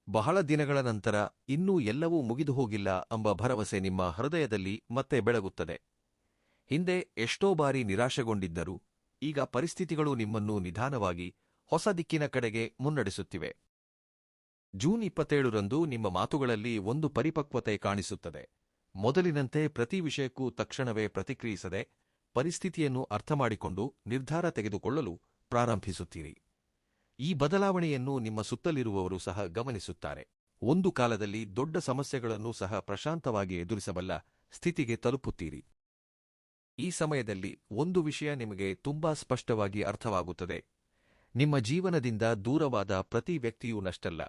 ಬಹಳ ದಿನಗಳ ನಂತರ ಇನ್ನೂ ಎಲ್ಲವೂ ಮುಗಿದುಹೋಗಿಲ್ಲ ಎಂಬ ಭರವಸೆ ನಿಮ್ಮ ಹೃದಯದಲ್ಲಿ ಮತ್ತೆ ಬೆಳಗುತ್ತದೆ. ಹಿಂದೆ ಎಷ್ಟೋ ಬಾರಿ ನಿರಾಶೆಗೊಂಡಿದ್ದರೂ ಈಗ ಪರಿಸ್ಥಿತಿಗಳು ನಿಮ್ಮನ್ನು ನಿಧಾನವಾಗಿ ಹೊಸ ದಿಕ್ಕಿನ ಕಡೆಗೆ ಮುನ್ನಡೆಸುತ್ತಿವೆ. ಜೂನ್ 27ರಂದು ನಿಮ್ಮ ಮಾತುಗಳಲ್ಲಿ ಒಂದು ಪರಿಪಕ್ವತೆ ಕಾಣಿಸುತ್ತದೆ. ಮೊದಲಿನಂತೆ ಪ್ರತಿ ವಿಷಯಕ್ಕೂ ತಕ್ಷಣವೇ ಪ್ರತಿಕ್ರಿಯಿಸದೆ ಪರಿಸ್ಥಿತಿಯನ್ನು ಅರ್ಥಮಾಡಿಕೊಂಡು ನಿರ್ಧಾರ ತೆಗೆದುಕೊಳ್ಳಲು ಪ್ರಾರಂಭಿಸುತ್ತೀರಿ. ಈ ಬದಲಾವಣೆಯನ್ನು ನಿಮ್ಮ ಸುತ್ತಲಿರುವವರು ಸಹ ಗಮನಿಸುತ್ತಾರೆ. ಒಂದು ಕಾಲದಲ್ಲಿ ದೊಡ್ಡ ಸಮಸ್ಯೆಗಳನ್ನು ಸಹ ಪ್ರಶಾಂತವಾಗಿ ಎದುರಿಸಬಲ್ಲ ಸ್ಥಿತಿಗೆ ತಲುಪುತ್ತೀರಿ. ಈ ಸಮಯದಲ್ಲಿ ಒಂದು ವಿಷಯ ನಿಮಗೆ ತುಂಬಾ ಸ್ಪಷ್ಟವಾಗಿ ಅರ್ಥವಾಗುತ್ತದೆ. ನಿಮ್ಮ ಜೀವನದಿಂದ ದೂರವಾದ ಪ್ರತಿ ವ್ಯಕ್ತಿಯೂ ನಷ್ಟಲ್ಲ.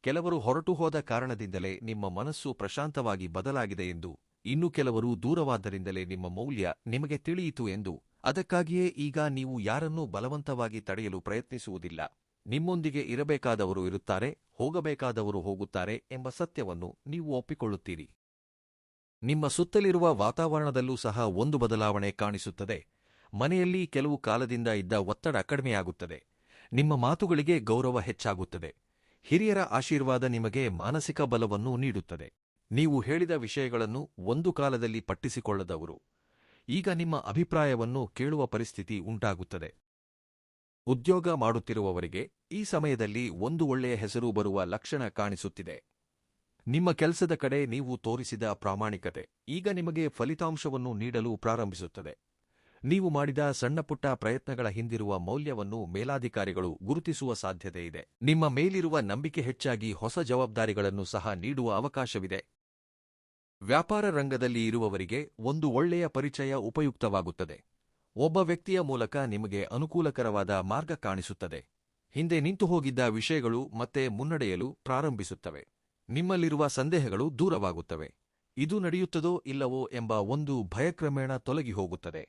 ಕೆಲವರು ಹೊರಟು ಹೋದ ಕಾರಣದಿಂದಲೇ ನಿಮ್ಮ ಮನಸ್ಸು ಪ್ರಶಾಂತವಾಗಿ ಬದಲಾಗಿದೆ ಎಂದು, ಇನ್ನು ಕೆಲವರು ದೂರವಾದ್ದರಿಂದಲೇ ನಿಮ್ಮ ಮೌಲ್ಯ ನಿಮಗೆ ತಿಳಿಯಿತು ಎಂದು. ಅದಕ್ಕಾಗಿಯೇ ಈಗ ನೀವು ಯಾರನ್ನೂ ಬಲವಂತವಾಗಿ ತಡೆಯಲು ಪ್ರಯತ್ನಿಸುವುದಿಲ್ಲ. ನಿಮ್ಮೊಂದಿಗೆ ಇರಬೇಕಾದವರು ಇರುತ್ತಾರೆ, ಹೋಗಬೇಕಾದವರು ಹೋಗುತ್ತಾರೆ ಎಂಬ ಸತ್ಯವನ್ನು ನೀವು ಒಪ್ಪಿಕೊಳ್ಳುತ್ತೀರಿ. ನಿಮ್ಮ ಸುತ್ತಲಿರುವ ವಾತಾವರಣದಲ್ಲೂ ಸಹ ಒಂದು ಬದಲಾವಣೆ ಕಾಣಿಸುತ್ತದೆ. ಮನೆಯಲ್ಲಿ ಕೆಲವು ಕಾಲದಿಂದ ಇದ್ದ ಒತ್ತಡ ಕಡಿಮೆಯಾಗುತ್ತದೆ. ನಿಮ್ಮ ಮಾತುಗಳಿಗೆ ಗೌರವ ಹೆಚ್ಚಾಗುತ್ತದೆ. ಹಿರಿಯರ ಆಶೀರ್ವಾದ ನಿಮಗೆ ಮಾನಸಿಕ ಬಲವನ್ನು ನೀಡುತ್ತದೆ. ನೀವು ಹೇಳಿದ ವಿಷಯಗಳನ್ನು ಒಂದು ಕಾಲದಲ್ಲಿ ಪಟ್ಟಿಸಿಕೊಳ್ಳದವರು ಈಗ ನಿಮ್ಮ ಅಭಿಪ್ರಾಯವನ್ನು ಕೇಳುವ ಪರಿಸ್ಥಿತಿ ಉಂಟಾಗುತ್ತದೆ. ಉದ್ಯೋಗ ಮಾಡುತ್ತಿರುವವರಿಗೆ ಈ ಸಮಯದಲ್ಲಿ ಒಂದು ಒಳ್ಳೆಯ ಹೆಸರು ಬರುವ ಲಕ್ಷಣ ಕಾಣಿಸುತ್ತಿದೆ. ನಿಮ್ಮ ಕೆಲಸದ ಕಡೆ ನೀವು ತೋರಿಸಿದ ಪ್ರಾಮಾಣಿಕತೆ ಈಗ ನಿಮಗೆ ಫಲಿತಾಂಶವನ್ನು ನೀಡಲು ಪ್ರಾರಂಭಿಸುತ್ತದೆ. ನೀವು ಮಾಡಿದ ಸಣ್ಣಪುಟ್ಟ ಪ್ರಯತ್ನಗಳ ಹಿಂದಿರುವ ಮೌಲ್ಯವನ್ನು ಮೇಲಾಧಿಕಾರಿಗಳು ಗುರುತಿಸುವ ಸಾಧ್ಯತೆಯಿದೆ. ನಿಮ್ಮ ಮೇಲಿರುವ ನಂಬಿಕೆ ಹೆಚ್ಚಾಗಿ ಹೊಸ ಜವಾಬ್ದಾರಿಗಳನ್ನು ಸಹ ನೀಡುವ ಅವಕಾಶವಿದೆ. ವ್ಯಾಪಾರ ರಂಗದಲ್ಲಿ ಇರುವವರಿಗೆ ಒಂದು ಒಳ್ಳೆಯ ಪರಿಚಯ ಉಪಯುಕ್ತವಾಗುತ್ತದೆ. ಒಬ್ಬ ವ್ಯಕ್ತಿಯ ಮೂಲಕ ನಿಮಗೆ ಅನುಕೂಲಕರವಾದ ಮಾರ್ಗ ಕಾಣಿಸುತ್ತದೆ. ಹಿಂದೆ ನಿಂತುಹೋಗಿದ್ದ ವಿಷಯಗಳು ಮತ್ತೆ ಮುನ್ನಡೆಯಲು ಪ್ರಾರಂಭಿಸುತ್ತವೆ. ನಿಮ್ಮಲ್ಲಿರುವ ಸಂದೇಹಗಳು ದೂರವಾಗುತ್ತವೆ. ಇದು ನಡೆಯುತ್ತದೋ ಇಲ್ಲವೋ ಎಂಬ ಒಂದು ಭಯಕ್ರಮೇಣ ತೊಲಗಿ ಹೋಗುತ್ತದೆ.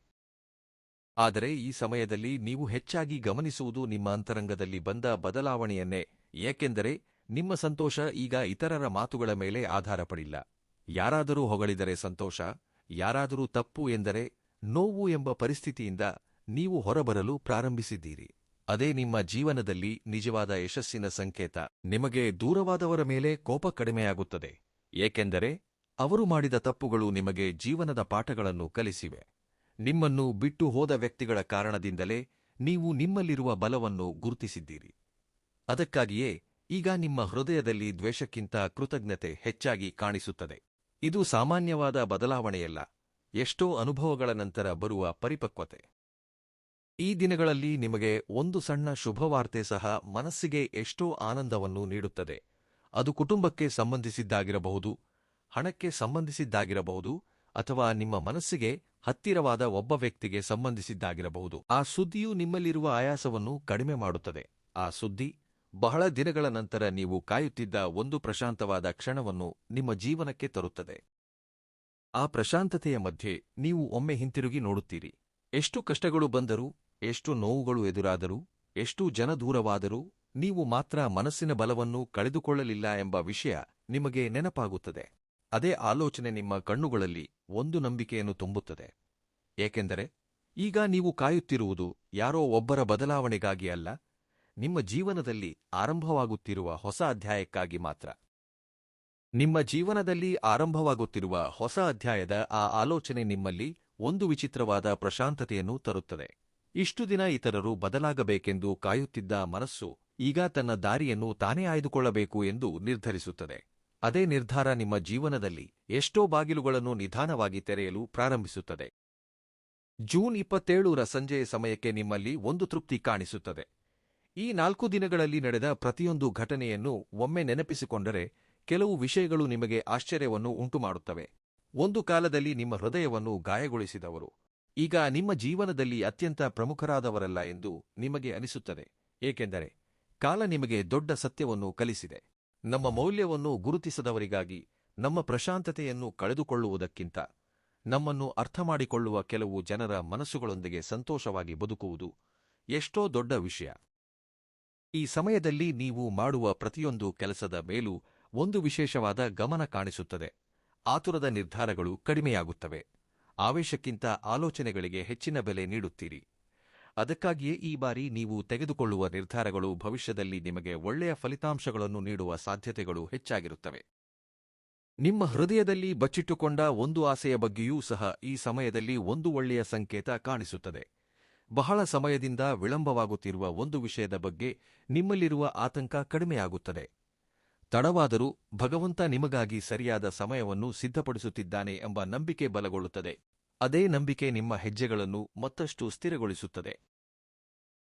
ಆದರೆ ಈ ಸಮಯದಲ್ಲಿ ನೀವು ಹೆಚ್ಚಾಗಿ ಗಮನಿಸುವುದು ನಿಮ್ಮ ಅಂತರಂಗದಲ್ಲಿ ಬಂದ ಬದಲಾವಣೆಯನ್ನೇ, ಏಕೆಂದರೆ ನಿಮ್ಮ ಸಂತೋಷ ಈಗ ಇತರರ ಮಾತುಗಳ ಮೇಲೆ ಆಧಾರಪಡಿಲ್ಲ. ಯಾರಾದರೂ ಹೊಗಳಿದರೆ ಸಂತೋಷ, ಯಾರಾದರೂ ತಪ್ಪು ಎಂದರೆ ನೋವು ಎಂಬ ಪರಿಸ್ಥಿತಿಯಿಂದ ನೀವು ಹೊರಬರಲು ಪ್ರಾರಂಭಿಸಿದ್ದೀರಿ. ಅದೇ ನಿಮ್ಮ ಜೀವನದಲ್ಲಿ ನಿಜವಾದ ಯಶಸ್ಸಿನ ಸಂಕೇತ. ನಿಮಗೆ ದೂರವಾದವರ ಮೇಲೆ ಕೋಪ ಕಡಿಮೆಯಾಗುತ್ತದೆ, ಏಕೆಂದರೆ ಅವರು ಮಾಡಿದ ತಪ್ಪುಗಳು ನಿಮಗೆ ಜೀವನದ ಪಾಠಗಳನ್ನು ಕಲಿಸಿವೆ. ನಿಮ್ಮನ್ನು ಬಿಟ್ಟು ಹೋದ ವ್ಯಕ್ತಿಗಳ ಕಾರಣದಿಂದಲೇ ನೀವು ನಿಮ್ಮಲ್ಲಿರುವ ಬಲವನ್ನು ಗುರುತಿಸಿದ್ದೀರಿ. ಅದಕ್ಕಾಗಿಯೇ ಈಗ ನಿಮ್ಮ ಹೃದಯದಲ್ಲಿ ದ್ವೇಷಕ್ಕಿಂತ ಕೃತಜ್ಞತೆ ಹೆಚ್ಚಾಗಿ ಕಾಣಿಸುತ್ತದೆ. ಇದು ಸಾಮಾನ್ಯವಾದ ಬದಲಾವಣೆಯಲ್ಲ, ಎಷ್ಟೋ ಅನುಭವಗಳ ನಂತರ ಬರುವ ಪರಿಪಕ್ವತೆ. ಈ ದಿನಗಳಲ್ಲಿ ನಿಮಗೆ ಒಂದು ಸಣ್ಣ ಶುಭವಾರ್ತೆ ಸಹ ಮನಸ್ಸಿಗೆ ಎಷ್ಟೋ ಆನಂದವನ್ನು ನೀಡುತ್ತದೆ. ಅದು ಕುಟುಂಬಕ್ಕೆ ಸಂಬಂಧಿಸಿದ್ದಾಗಿರಬಹುದು, ಹಣಕ್ಕೆ ಸಂಬಂಧಿಸಿದ್ದಾಗಿರಬಹುದು, ಅಥವಾ ನಿಮ್ಮ ಮನಸ್ಸಿಗೆ ಹತ್ತಿರವಾದ ಒಬ್ಬ ವ್ಯಕ್ತಿಗೆ ಸಂಬಂಧಿಸಿದ್ದಾಗಿರಬಹುದು. ಆ ಸುದ್ದಿಯು ನಿಮ್ಮಲ್ಲಿರುವ ಆಯಾಸವನ್ನು ಕಡಿಮೆ ಮಾಡುತ್ತದೆ. ಆ ಸುದ್ದಿ ಬಹಳ ದಿನಗಳ ನಂತರ ನೀವು ಕಾಯುತ್ತಿದ್ದ ಒಂದು ಪ್ರಶಾಂತವಾದ ಕ್ಷಣವನ್ನು ನಿಮ್ಮ ಜೀವನಕ್ಕೆ ತರುತ್ತದೆ. ಆ ಪ್ರಶಾಂತತೆಯ ಮಧ್ಯೆ ನೀವು ಒಮ್ಮೆ ಹಿಂತಿರುಗಿ ನೋಡುತ್ತೀರಿ. ಎಷ್ಟು ಕಷ್ಟಗಳು ಬಂದರೂ, ಎಷ್ಟು ನೋವುಗಳು ಎದುರಾದರೂ, ಎಷ್ಟು ಜನ ದೂರವಾದರೂ ನೀವು ಮಾತ್ರ ಮನಸ್ಸಿನ ಬಲವನ್ನು ಕಳೆದುಕೊಳ್ಳಲಿಲ್ಲ ಎಂಬ ವಿಷಯ ನಿಮಗೆ ನೆನಪಾಗುತ್ತದೆ. ಅದೇ ಆಲೋಚನೆ ನಿಮ್ಮ ಕಣ್ಣುಗಳಲ್ಲಿ ಒಂದು ನಂಬಿಕೆಯನ್ನು ತುಂಬುತ್ತದೆ. ಏಕೆಂದರೆ ಈಗ ನೀವು ಕಾಯುತ್ತಿರುವುದು ಯಾರೋ ಒಬ್ಬರ ಬದಲಾವಣೆಗಾಗಿ ಅಲ್ಲ, ನಿಮ್ಮ ಜೀವನದಲ್ಲಿ ಆರಂಭವಾಗುತ್ತಿರುವ ಹೊಸ ಅಧ್ಯಾಯಕ್ಕಾಗಿ ಮಾತ್ರ. ನಿಮ್ಮ ಜೀವನದಲ್ಲಿ ಆರಂಭವಾಗುತ್ತಿರುವ ಹೊಸ ಅಧ್ಯಾಯದ ಆ ಆಲೋಚನೆ ನಿಮ್ಮಲ್ಲಿ ಒಂದು ವಿಚಿತ್ರವಾದ ಪ್ರಶಾಂತತೆಯನ್ನು ತರುತ್ತದೆ. ಇಷ್ಟು ದಿನ ಇತರರು ಬದಲಾಗಬೇಕೆಂದು ಕಾಯುತ್ತಿದ್ದ ಮನಸ್ಸು ಈಗ ತನ್ನ ದಾರಿಯನ್ನು ತಾನೇ ಆಯ್ದುಕೊಳ್ಳಬೇಕು ಎಂದು ನಿರ್ಧರಿಸುತ್ತದೆ. ಅದೇ ನಿರ್ಧಾರ ನಿಮ್ಮ ಜೀವನದಲ್ಲಿ ಎಷ್ಟೋ ಬಾಗಿಲುಗಳನ್ನು ನಿಧಾನವಾಗಿ ತೆರೆಯಲು ಪ್ರಾರಂಭಿಸುತ್ತದೆ. ಜೂನ್ 27ರ ಸಂಜೆಯ ಸಮಯಕ್ಕೆ ನಿಮ್ಮಲ್ಲಿ ಒಂದು ತೃಪ್ತಿ ಕಾಣಿಸುತ್ತದೆ. ಈ 4 ದಿನಗಳಲ್ಲಿ ನಡೆದ ಪ್ರತಿಯೊಂದು ಘಟನೆಯನ್ನು ಒಮ್ಮೆ ನೆನಪಿಸಿಕೊಂಡರೆ ಕೆಲವು ವಿಷಯಗಳು ನಿಮಗೆ ಆಶ್ಚರ್ಯವನ್ನು ಉಂಟುಮಾಡುತ್ತವೆ. ಒಂದು ಕಾಲದಲ್ಲಿ ನಿಮ್ಮ ಹೃದಯವನ್ನು ಗಾಯಗೊಳಿಸಿದವರು ಈಗ ನಿಮ್ಮ ಜೀವನದಲ್ಲಿ ಅತ್ಯಂತ ಪ್ರಮುಖರಾದವರಲ್ಲ ಎಂದು ನಿಮಗೆ ಅನಿಸುತ್ತದೆ. ಏಕೆಂದರೆ ಕಾಲ ನಿಮಗೆ ದೊಡ್ಡ ಸತ್ಯವನ್ನು ಕಲಿಸಿದೆ. ನಮ್ಮ ಮೌಲ್ಯವನ್ನು ಗುರುತಿಸದವರಿಗಾಗಿ ನಮ್ಮ ಪ್ರಶಾಂತತೆಯನ್ನು ಕಳೆದುಕೊಳ್ಳುವುದಕ್ಕಿಂತ ನಮ್ಮನ್ನು ಅರ್ಥಮಾಡಿಕೊಳ್ಳುವ ಕೆಲವು ಜನರ ಮನಸ್ಸುಗಳೊಂದಿಗೆ ಸಂತೋಷವಾಗಿ ಬದುಕುವುದು ಎಷ್ಟೋ ದೊಡ್ಡ ವಿಷಯ. ಈ ಸಮಯದಲ್ಲಿ ನೀವು ಮಾಡುವ ಪ್ರತಿಯೊಂದು ಕೆಲಸದ ಮೇಲೂ ಒಂದು ವಿಶೇಷವಾದ ಗಮನ ಕಾಣಿಸುತ್ತದೆ. ಆತುರದ ನಿರ್ಧಾರಗಳು ಕಡಿಮೆಯಾಗುತ್ತವೆ. ಆವೇಶಕ್ಕಿಂತ ಆಲೋಚನೆಗಳಿಗೆ ಹೆಚ್ಚಿನ ಬೆಲೆ ನೀಡುತ್ತೀರಿ. ಅದಕ್ಕಾಗಿಯೇ ಈ ಬಾರಿ ನೀವು ತೆಗೆದುಕೊಳ್ಳುವ ನಿರ್ಧಾರಗಳು ಭವಿಷ್ಯದಲ್ಲಿ ನಿಮಗೆ ಒಳ್ಳೆಯ ಫಲಿತಾಂಶಗಳನ್ನು ನೀಡುವ ಸಾಧ್ಯತೆಗಳು ಹೆಚ್ಚಾಗಿರುತ್ತವೆ. ನಿಮ್ಮ ಹೃದಯದಲ್ಲಿ ಬಚ್ಚಿಟ್ಟುಕೊಂಡ ಒಂದು ಆಸೆಯ ಬಗ್ಗೆಯೂ ಸಹ ಈ ಸಮಯದಲ್ಲಿ ಒಂದು ಒಳ್ಳೆಯ ಸಂಕೇತ ಕಾಣಿಸುತ್ತದೆ. ಬಹಳ ಸಮಯದಿಂದ ವಿಳಂಬವಾಗುತ್ತಿರುವ ಒಂದು ವಿಷಯದ ಬಗ್ಗೆ ನಿಮ್ಮಲ್ಲಿರುವ ಆತಂಕ ಕಡಿಮೆಯಾಗುತ್ತದೆ. ತಡವಾದರೂ ಭಗವಂತ ನಿಮಗಾಗಿ ಸರಿಯಾದ ಸಮಯವನ್ನು ಸಿದ್ಧಪಡಿಸುತ್ತಿದ್ದಾನೆ ಎಂಬ ನಂಬಿಕೆ ಬಲಗೊಳ್ಳುತ್ತದೆ. ಅದೇ ನಂಬಿಕೆ ನಿಮ್ಮ ಹೆಜ್ಜೆಗಳನ್ನು ಮತ್ತಷ್ಟು ಸ್ಥಿರಗೊಳಿಸುತ್ತದೆ.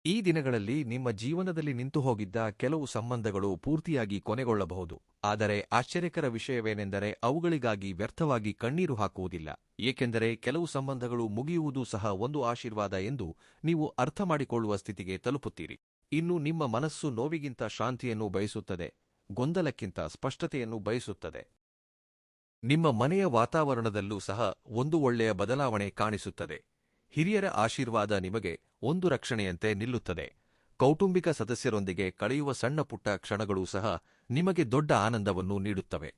ಈ ದಿನಗಳಲ್ಲಿ ನಿಮ್ಮ ಜೀವನದಲ್ಲಿ ನಿಂತುಹೋಗಿದ್ದ ಕೆಲವು ಸಂಬಂಧಗಳು ಪೂರ್ತಿಯಾಗಿ ಕೊನೆಗೊಳ್ಳಬಹುದು. ಆದರೆ ಆಶ್ಚರ್ಯಕರ ವಿಷಯವೇನೆಂದರೆ ಅವುಗಳಿಗಾಗಿ ವ್ಯರ್ಥವಾಗಿ ಕಣ್ಣೀರು ಹಾಕುವುದಿಲ್ಲ. ಏಕೆಂದರೆ ಕೆಲವು ಸಂಬಂಧಗಳು ಮುಗಿಯುವುದೂ ಸಹ ಒಂದು ಆಶೀರ್ವಾದ ಎಂದು ನೀವು ಅರ್ಥಮಾಡಿಕೊಳ್ಳುವ ಸ್ಥಿತಿಗೆ ತಲುಪುತ್ತೀರಿ. ಇನ್ನು ನಿಮ್ಮ ಮನಸ್ಸು ನೋವಿಗಿಂತ ಶಾಂತಿಯನ್ನು ಬಯಸುತ್ತದೆ, ಗೊಂದಲಕ್ಕಿಂತ ಸ್ಪಷ್ಟತೆಯನ್ನು ಬಯಸುತ್ತದೆ. ನಿಮ್ಮ ಮನೆಯ ವಾತಾವರಣದಲ್ಲೂ ಸಹ ಒಂದು ಒಳ್ಳೆಯ ಬದಲಾವಣೆ ಕಾಣಿಸುತ್ತದೆ. ಹಿರಿಯರ ಆಶೀರ್ವಾದ ನಿಮಗೆ ಒಂದು ರಕ್ಷಣೆಯಂತೆ ನಿಲ್ಲುತ್ತದೆ. ಕೌಟುಂಬಿಕ ಸದಸ್ಯರೊಂದಿಗೆ ಕಳೆಯುವ ಸಣ್ಣ ಪುಟ್ಟ ಕ್ಷಣಗಳೂ ಸಹ ನಿಮಗೆ ದೊಡ್ಡ ಆನಂದವನ್ನು ನೀಡುತ್ತವೆ.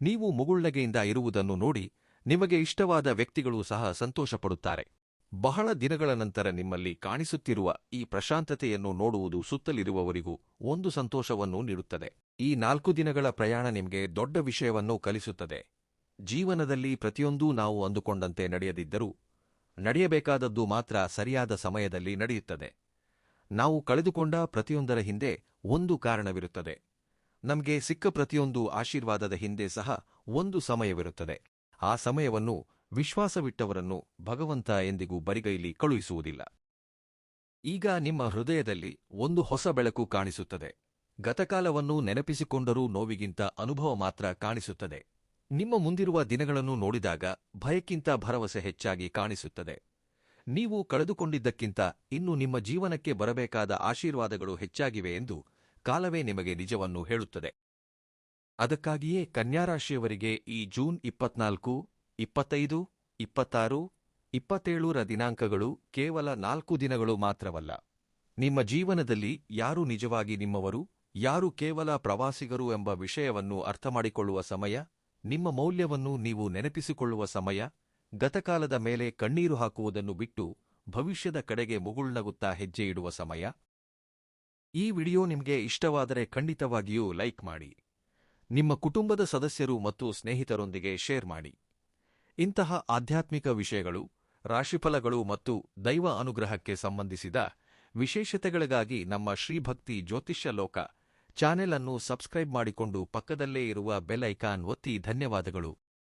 ನೀವು ಮುಗುಳ್ನಗೆಯಿಂದ ಇರುವುದನ್ನು ನೋಡಿ ನಿಮಗೆ ಇಷ್ಟವಾದ ವ್ಯಕ್ತಿಗಳೂ ಸಹ ಸಂತೋಷಪಡುತ್ತಾರೆ. ಬಹಳ ದಿನಗಳ ನಂತರ ನಿಮ್ಮಲ್ಲಿ ಕಾಣಿಸುತ್ತಿರುವ ಈ ಪ್ರಶಾಂತತೆಯನ್ನು ನೋಡುವುದು ಸುತ್ತಲಿರುವವರಿಗೂ ಒಂದು ಸಂತೋಷವನ್ನು ನೀಡುತ್ತದೆ. ಈ 4 ದಿನಗಳ ಪ್ರಯಾಣ ನಿಮಗೆ ದೊಡ್ಡ ವಿಷಯವನ್ನು ಕಲಿಸುತ್ತದೆ. ಜೀವನದಲ್ಲಿ ಪ್ರತಿಯೊಂದೂ ನಾವು ಅಂದುಕೊಂಡಂತೆ ನಡೆಯದಿದ್ದರೂ ನಡೆಯಬೇಕಾದದ್ದು ಮಾತ್ರ ಸರಿಯಾದ ಸಮಯದಲ್ಲಿ ನಡೆಯುತ್ತದೆ. ನಾವು ಕಳೆದುಕೊಂಡ ಪ್ರತಿಯೊಂದರ ಹಿಂದೆ ಒಂದು ಕಾರಣವಿರುತ್ತದೆ. ನಮಗೆ ಸಿಕ್ಕ ಪ್ರತಿಯೊಂದು ಆಶೀರ್ವಾದದ ಹಿಂದೆ ಸಹ ಒಂದು ಸಮಯವಿರುತ್ತದೆ. ಆ ಸಮಯವನ್ನು ವಿಶ್ವಾಸವಿಟ್ಟವರನ್ನು ಭಗವಂತ ಎಂದಿಗೂ ಬರಿಗೈಲಿ ಕಳುಹಿಸುವುದಿಲ್ಲ. ಈಗ ನಿಮ್ಮ ಹೃದಯದಲ್ಲಿ ಒಂದು ಹೊಸ ಬೆಳಕು ಕಾಣಿಸುತ್ತದೆ. ಗತಕಾಲವನ್ನು ನೆನಪಿಸಿಕೊಂಡರೂ ನೋವಿಗಿಂತ ಅನುಭವ ಮಾತ್ರ ಕಾಣಿಸುತ್ತದೆ. ನಿಮ್ಮ ಮುಂದಿರುವ ದಿನಗಳನ್ನು ನೋಡಿದಾಗ ಭಯಕ್ಕಿಂತ ಭರವಸೆ ಹೆಚ್ಚಾಗಿ ಕಾಣಿಸುತ್ತದೆ. ನೀವು ಕಳೆದುಕೊಂಡಿದ್ದಕ್ಕಿಂತ ಇನ್ನು ನಿಮ್ಮ ಜೀವನಕ್ಕೆ ಬರಬೇಕಾದ ಆಶೀರ್ವಾದಗಳು ಹೆಚ್ಚಾಗಿವೆ ಎಂದು ಕಾಲವೇ ನಿಮಗೆ ನಿಜವನ್ನು ಹೇಳುತ್ತದೆ. ಅದಕ್ಕಾಗಿಯೇ ಕನ್ಯಾರಾಶಿಯವರಿಗೆ ಈ ಜೂನ್ 24, 25, 26, 27ರ ದಿನಾಂಕಗಳು ಕೇವಲ 4 ದಿನಗಳು ಮಾತ್ರವಲ್ಲ. ನಿಮ್ಮ ಜೀವನದಲ್ಲಿ ಯಾರು ನಿಜವಾಗಿ ನಿಮ್ಮವರು, ಯಾರು ಕೇವಲ ಪ್ರವಾಸಿಗರು ಎಂಬ ವಿಷಯವನ್ನು ಅರ್ಥಮಾಡಿಕೊಳ್ಳುವ ಸಮಯ, ನಿಮ್ಮ ಮೌಲ್ಯವನ್ನು ನೀವು ನೆನಪಿಸಿಕೊಳ್ಳುವ ಸಮಯ, ಗತಕಾಲದ ಮೇಲೆ ಕಣ್ಣೀರು ಹಾಕುವುದನ್ನು ಬಿಟ್ಟು ಭವಿಷ್ಯದ ಕಡೆಗೆ ಮುಗುಳ್ನಗುತ್ತಾ ಹೆಜ್ಜೆ ಇಡುವ ಸಮಯ. ಈ ವಿಡಿಯೋ ನಿಮಗೆ ಇಷ್ಟವಾದರೆ ಖಂಡಿತವಾಗಿಯೂ ಲೈಕ್ ಮಾಡಿ. ನಿಮ್ಮ ಕುಟುಂಬದ ಸದಸ್ಯರು ಮತ್ತು ಸ್ನೇಹಿತರೊಂದಿಗೆ ಶೇರ್ ಮಾಡಿ. ಇಂತಹ ಆಧ್ಯಾತ್ಮಿಕ ವಿಷಯಗಳು, ರಾಶಿಫಲಗಳು ಮತ್ತು ದೈವ ಅನುಗ್ರಹಕ್ಕೆ ಸಂಬಂಧಿಸಿದ ವಿಶೇಷತೆಗಳಿಗಾಗಿ ನಮ್ಮ ಶ್ರೀಭಕ್ತಿ ಜ್ಯೋತಿಷ್ಯ ಲೋಕ ಚಾನೆಲ್ ಅನ್ನು ಸಬ್ಸ್ಕ್ರೈಬ್ ಮಾಡಿಕೊಂಡು ಪಕ್ಕದಲ್ಲೇ ಇರುವ ಬೆಲ್ ಐಕಾನ್ ಒತ್ತಿ. ಧನ್ಯವಾದಗಳು.